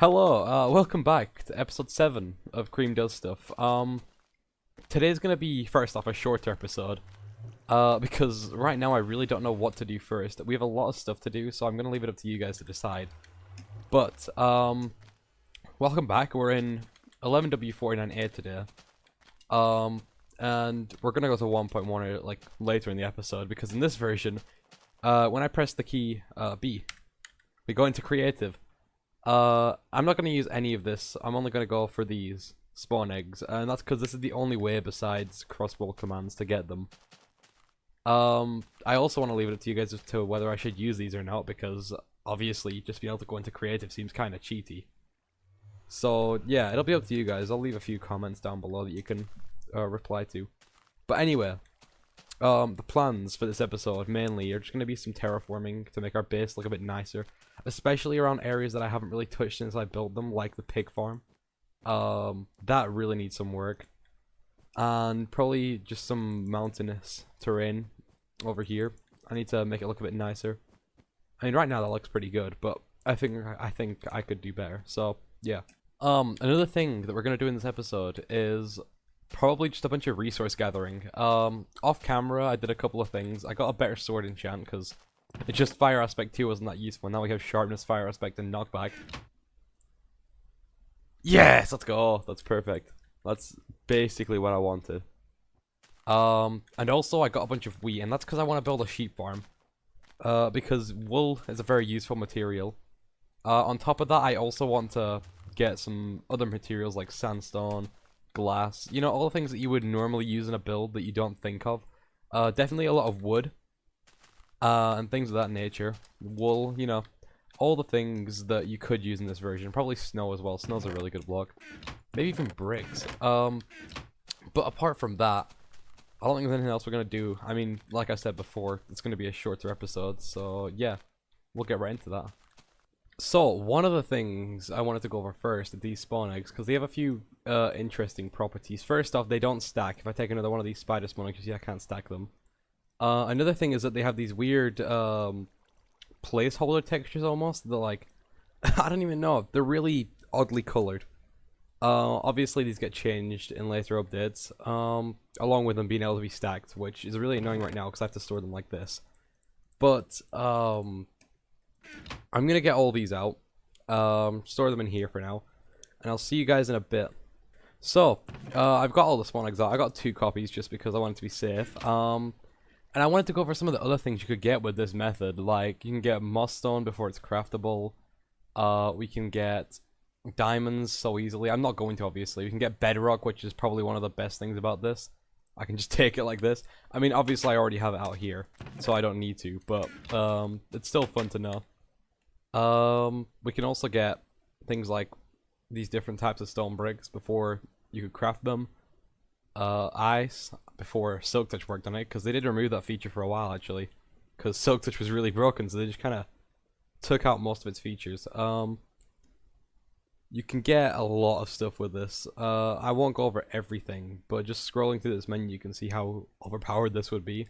Hello, welcome back to episode 7 of Kream Gets Stuff. Today's gonna be, first off, a shorter episode. Because right now I really don't know what to do first. We have a lot of stuff to do, so I'm gonna leave it up to you guys to decide. But, welcome back. We're in 11W49A today. And we're gonna go to 1.1 like later in the episode, because in this version, when I press the key, B, we go into creative. I'm not going to use any of this. I'm only going to go for these spawn eggs, and that's because this is the only way besides crossbow commands to get them. I also want to leave it up to you guys as to whether I should use these or not, because obviously just being able to go into creative seems kind of cheaty. So yeah, it'll be up to you guys. I'll leave a few comments down below that you can reply to. But anyway, the plans for this episode mainly are just going to be some terraforming to make our base look a bit nicer. Especially around areas that I haven't really touched since I built them, like the pig farm. That really needs some work. And probably just some mountainous terrain over here. I need to make it look a bit nicer. I mean, right now that looks pretty good, but I think I could do better. So, yeah. Another thing that we're going to do in this episode is probably just a bunch of resource gathering. Off camera, I did a couple of things. I got a better sword enchant, because it's just fire aspect 2 wasn't that useful. Now we have sharpness, fire aspect, and knockback. Yes, let's go. That's perfect. That's basically what I wanted. And also I got a bunch of wheat, and that's because I want to build a sheep farm. Because wool is a very useful material. On top of that, I also want to get some other materials like sandstone, glass. You know, all the things that you would normally use in a build that you don't think of. Definitely a lot of wood. And things of that nature. Wool, you know, all the things that you could use in this version. Probably snow as well. Snow's a really good block. Maybe even bricks. But apart from that, I don't think there's anything else we're going to do. I mean, like I said before, it's going to be a shorter episode. So, yeah, we'll get right into that. So, one of the things I wanted to go over first are these spawn eggs, because they have a few interesting properties. First off, they don't stack. If I take another one of these spider spawn eggs, you see I can't stack them. Another thing is that they have these weird placeholder textures almost. They're like, I don't even know. They're really oddly colored. Obviously these get changed in later updates, along with them being able to be stacked, which is really annoying right now because I have to store them like this. But I'm gonna get all these out, store them in here for now, and I'll see you guys in a bit. So I've got all the spawn eggs out. I got 2 copies just because I wanted to be safe. And I wanted to go over some of the other things you could get with this method. Like, you can get moss stone before it's craftable. We can get diamonds so easily. I'm not going to, obviously. We can get bedrock, which is probably one of the best things about this. I can just take it like this. I mean, obviously I already have it out here, so I don't need to. But it's still fun to know. We can also get things like these different types of stone bricks before you could craft them. Ice before Silk Touch worked on it, because they did remove that feature for a while actually, because Silk Touch was really broken, so they just kind of took out most of its features. You can get a lot of stuff with this. I won't go over everything, but just scrolling through this menu you can see how overpowered this would be.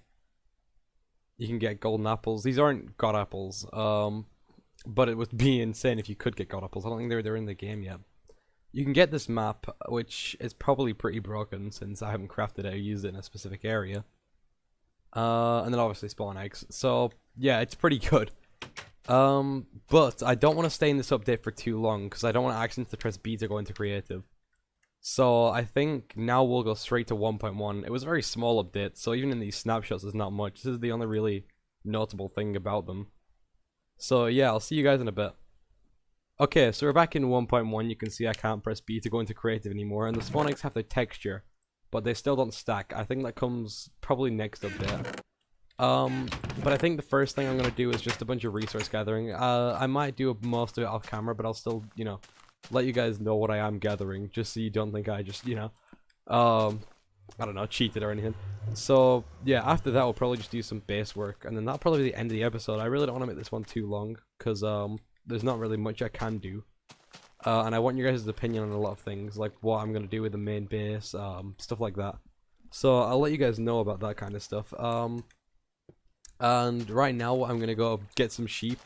You can get golden apples. These aren't god apples, but it would be insane if you could get god apples. I don't think they're in the game yet. You can get this map, which is probably pretty broken since I haven't crafted it or used it in a specific area. And then obviously spawn eggs. So, yeah, it's pretty good. But I don't want to stay in this update for too long, because I don't want to accidentally press B to go into creative. So, I think now we'll go straight to 1.1. It was a very small update, so even in these snapshots there's not much. This is the only really notable thing about them. So, yeah, I'll see you guys in a bit. Okay, so we're back in 1.1. You can see I can't press B to go into creative anymore, and the spawn eggs have their texture, but they still don't stack. I think that comes probably next update. But I think the first thing I'm gonna do is just a bunch of resource gathering. I might do most of it off camera, but I'll still, you know, let you guys know what I am gathering, just so you don't think I just, you know, I don't know, cheated or anything. So yeah, after that we'll probably just do some base work, and then that'll probably be the end of the episode. I really don't want to make this one too long, because there's not really much I can do. And I want your guys' opinion on a lot of things, like what I'm going to do with the main base, stuff like that. So I'll let you guys know about that kind of stuff. And right now I'm going to go get some sheep.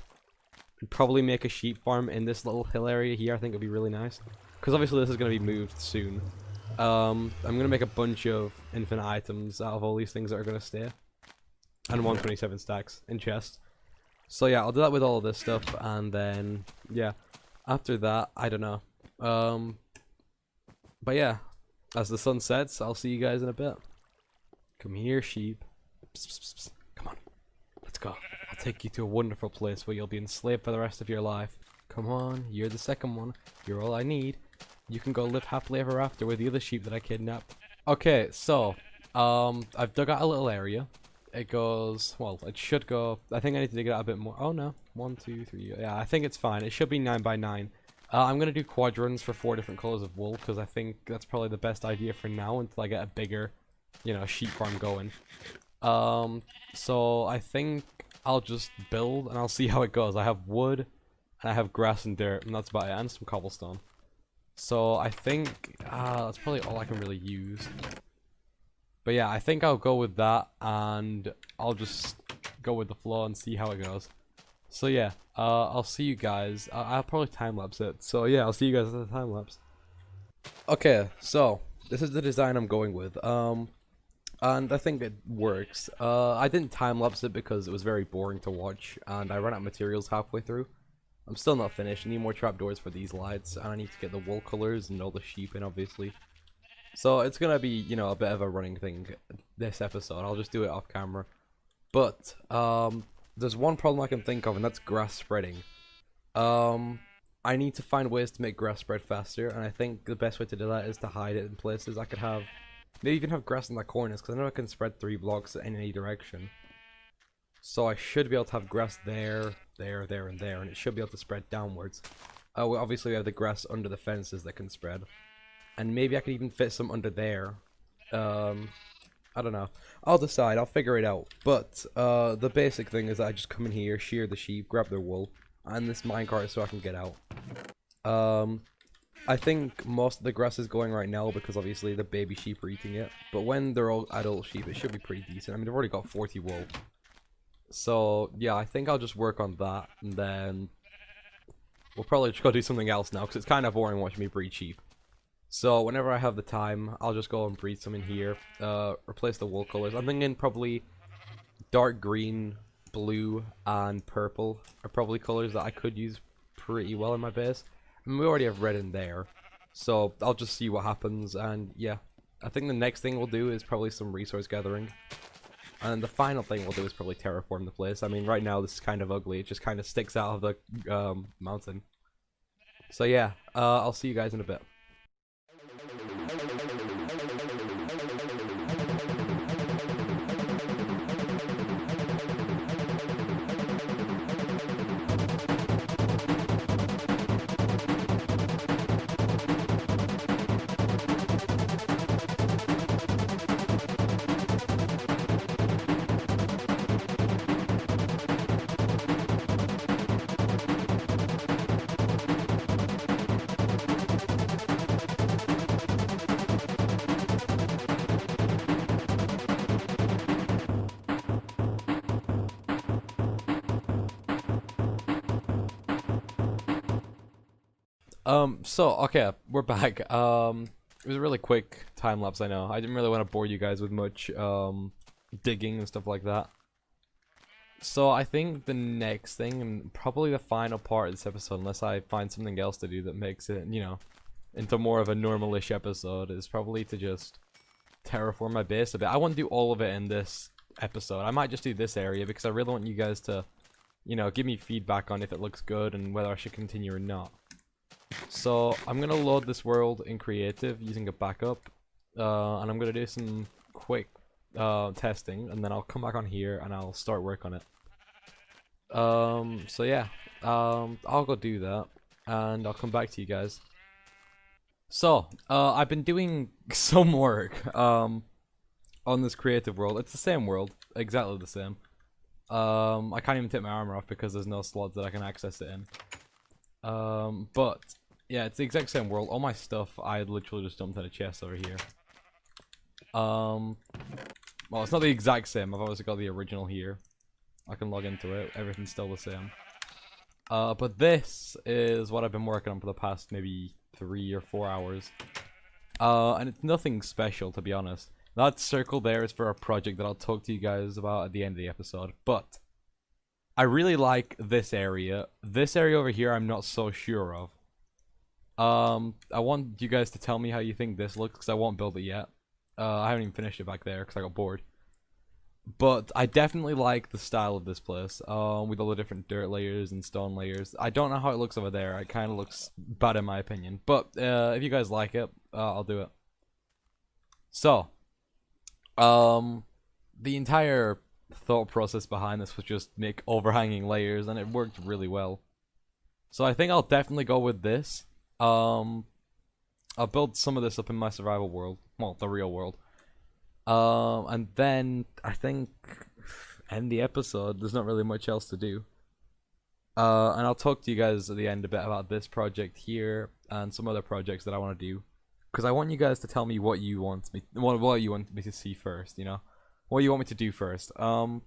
probably make a sheep farm in this little hill area here. I think it'd be really nice. Because obviously this is going to be moved soon. I'm going to make a bunch of infinite items out of all these things that are going to stay. And 127 stacks in chests. So yeah, I'll do that with all of this stuff. And then, yeah. After that, I don't know. But yeah. As the sun sets, I'll see you guys in a bit. Come here, sheep. Psst, psst, psst. Come on. Let's go. I'll take you to a wonderful place where you'll be enslaved for the rest of your life. Come on, you're the second one. You're all I need. You can go live happily ever after with the other sheep that I kidnapped. Okay, so, I've dug out a little area. It goes, well, it should go, I think I need to dig it out a bit more. Oh no, 1, 2, 3, yeah, I think it's fine. It should be 9 by 9. I'm going to do quadrants for 4 different colors of wool, because I think that's probably the best idea for now until I get a bigger, you know, sheep farm going. So I think I'll just build and I'll see how it goes. I have wood, and I have grass and dirt, and that's about it, and some cobblestone. So I think, that's probably all I can really use. But yeah, I think I'll go with that, and I'll just go with the flow and see how it goes. So yeah, I'll see you guys. I'll probably time-lapse it. So yeah, I'll see you guys at the time-lapse. Okay, so this is the design I'm going with. And I think it works. I didn't time-lapse it because it was very boring to watch, and I ran out of materials halfway through. I'm still not finished. I need more trapdoors for these lights, and I need to get the wool colors and all the sheep in, obviously. So it's gonna be, you know, a bit of a running thing this episode. I'll just do it off camera. But, there's one problem I can think of, and that's grass spreading. I need to find ways to make grass spread faster, and I think the best way to do that is to hide it in places. I could have, maybe even have grass in the corners, because I know I can spread 3 blocks in any direction. So I should be able to have grass there, there, there, and there, and it should be able to spread downwards. Obviously we have the grass under the fences that can spread. And maybe I could even fit some under there. I don't know. I'll decide. I'll figure it out. But the basic thing is that I just come in here, shear the sheep, grab their wool, and this minecart so I can get out. I think most of the grass is going right now because obviously the baby sheep are eating it. But when they're all adult sheep, it should be pretty decent. I mean, they've already got 40 wool. So yeah, I think I'll just work on that, and then we'll probably just go do something else now because it's kind of boring watching me breed sheep. So whenever I have the time, I'll just go and breed some in here. Replace the wool colors. I'm thinking probably dark green, blue, and purple are probably colors that I could use pretty well in my base. I mean, we already have red in there, so I'll just see what happens. And yeah, I think the next thing we'll do is probably some resource gathering. And the final thing we'll do is probably terraform the place. I mean, right now this is kind of ugly. It just kind of sticks out of the mountain. So yeah, I'll see you guys in a bit. Okay, we're back. It was a really quick time lapse, I know. I didn't really want to bore you guys with much, digging and stuff like that. So I think the next thing, and probably the final part of this episode, unless I find something else to do that makes it, you know, into more of a normal-ish episode, is probably to just terraform my base a bit. I won't do all of it in this episode. I might just do this area because I really want you guys to, you know, give me feedback on if it looks good and whether I should continue or not. So I'm gonna load this world in creative using a backup, and I'm gonna do some quick testing, and then I'll come back on here and I'll start work on it. So yeah, I'll go do that, and I'll come back to you guys. So I've been doing some work on this creative world. It's the same world, exactly the same. I can't even take my armor off because there's no slots that I can access it in. But yeah, it's the exact same world. All my stuff I literally just dumped in a chest over here. Well, it's not the exact same. I've obviously got the original here. I can log into it. Everything's still the same. But this is what I've been working on for the past maybe 3 or 4 hours. And it's nothing special, to be honest. That circle there is for a project that I'll talk to you guys about at the end of the episode. But I really like this area. This area over here I'm not so sure of. I want you guys to tell me how you think this looks, because I won't build it yet. I haven't even finished it back there because I got bored. But I definitely like the style of this place, with all the different dirt layers and stone layers. I don't know how it looks over there. It kind of looks bad in my opinion. But if you guys like it, I'll do it. So, the entire thought process behind this was just make overhanging layers, and it worked really well. So I think I'll definitely go with this. I'll build some of this up in my survival world, well, the real world. And then I think end the episode. There's not really much else to do. And I'll talk to you guys at the end a bit about this project here and some other projects that I want to do, because I want you guys to tell me what you want me, what you want me to see first. You know, what you want me to do first. So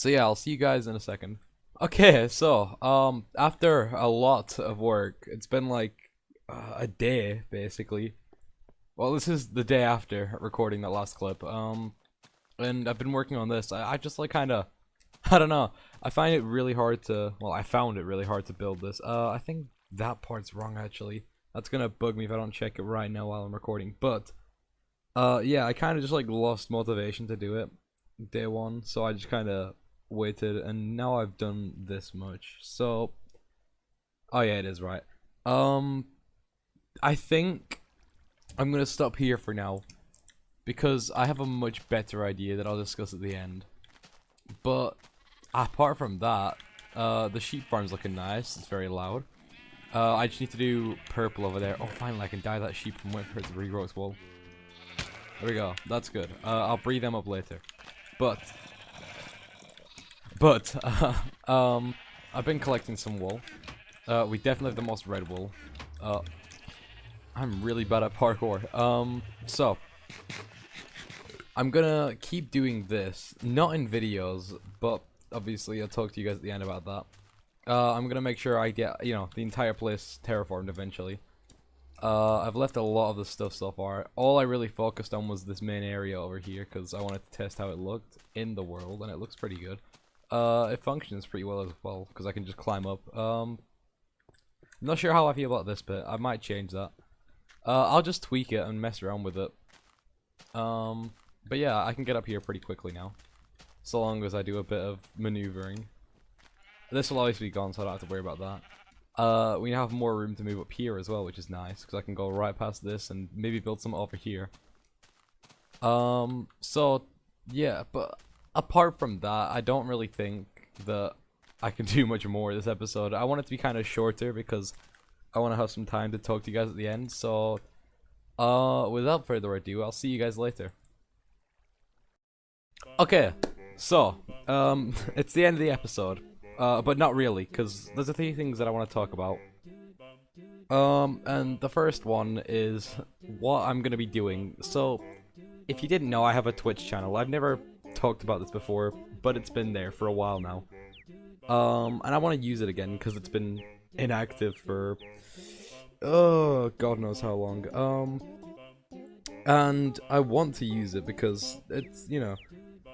yeah, I'll see you guys in a second. Okay, so after a lot of work, it's been like a day basically. Well, this is the day after recording that last clip. And I've been working on this. I just like kind of, I don't know. I find it really hard to, well, I found it really hard to build this. I think that part's wrong actually. That's gonna bug me if I don't check it right now while I'm recording. But yeah, I kind of just like lost motivation to do it day one, so I just kind of waited, and now I've done this much. So, oh yeah, it is right. I think I'm gonna stop here for now, because I have a much better idea that I'll discuss at the end. But apart from that, the sheep farm's looking nice. It's very loud. I just need to do purple over there. Oh, finally, I can dye that sheep from winter to regrow its wool. There we go. That's good. I'll breed them up later. But I've been collecting some wool. We definitely have the most red wool. I'm really bad at parkour. So I'm gonna keep doing this, not in videos, but obviously I'll talk to you guys at the end about that. I'm gonna make sure I get, you know, the entire place terraformed eventually. I've left a lot of the stuff so far. All I really focused on was this main area over here, because I wanted to test how it looked in the world, and it looks pretty good. It functions pretty well as well, because I can just climb up. I'm not sure how I feel about this bit. I might change that. I'll just tweak it and mess around with it. But yeah, I can get up here pretty quickly now, so long as I do a bit of maneuvering. This will always be gone, so I don't have to worry about that. We now have more room to move up here as well, which is nice, because I can go right past this and maybe build some over here. So yeah, but apart from that, I don't really think that I can do much more this episode. I want it to be kind of shorter because I want to have some time to talk to you guys at the end. So without further ado, I'll see you guys later. Okay, so it's the end of the episode. But not really, because there's a few things that I want to talk about. And the first one is what I'm going to be doing. So, if you didn't know, I have a Twitch channel. I've never talked about this before, but it's been there for a while now. And I want to use it again, because it's been inactive for, oh, God knows how long. And I want to use it because it's, you know,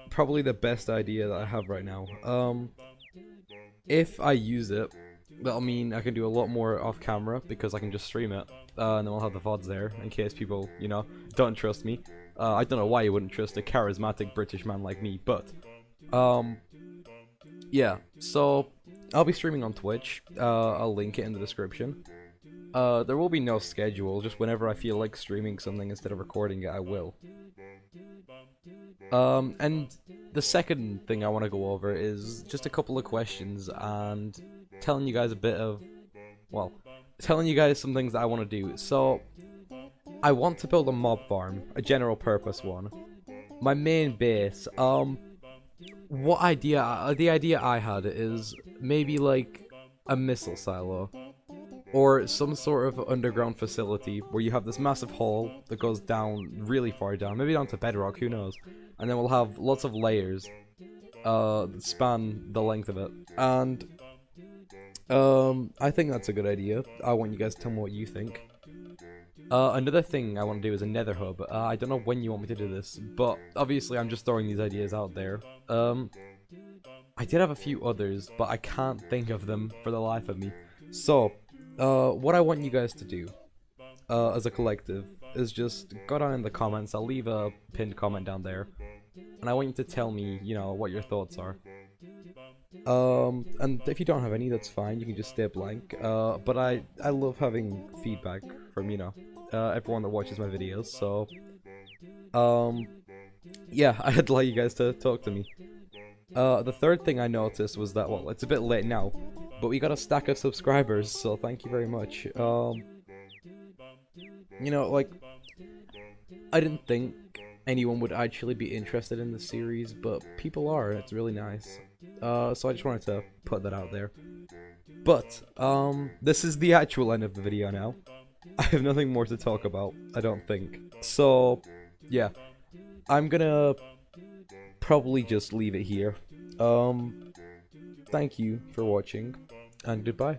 probably the best idea that I have right now. If I use it, that'll mean I can do a lot more off camera, because I can just stream it, and then we'll have the VODs there in case people, you know, don't trust me. I don't know why you wouldn't trust a charismatic British man like me, but yeah, so I'll be streaming on Twitch. I'll link it in the description. There will be no schedule, just whenever I feel like streaming something instead of recording it, I will. And the second thing I want to go over is just a couple of questions and telling you guys a bit of, well, telling you guys some things that I want to do. So, I want to build a mob farm, a general purpose one. My main base, the idea I had is maybe like a missile silo, or some sort of underground facility where you have this massive hole that goes down, really far down, maybe down to bedrock, who knows. And then we'll have lots of layers that span the length of it. And I think that's a good idea. I want you guys to tell me what you think. Another thing I want to do is a Nether Hub. I don't know when you want me to do this, but obviously I'm just throwing these ideas out there. I did have a few others, but I can't think of them for the life of me. So, what I want you guys to do, as a collective, is just go down in the comments. I'll leave a pinned comment down there, and I want you to tell me, you know, what your thoughts are. And if you don't have any, that's fine. You can just stay blank. But I love having feedback from, you know, everyone that watches my videos. So, yeah, I'd like you guys to talk to me. The third thing I noticed was that, well, it's a bit late now, but we got a stack of subscribers, so thank you very much. You know, like, I didn't think anyone would actually be interested in this series, but people are, and it's really nice. So I just wanted to put that out there. But, this is the actual end of the video now. I have nothing more to talk about, I don't think. So, yeah. I'm gonna probably just leave it here. Thank you for watching, and goodbye.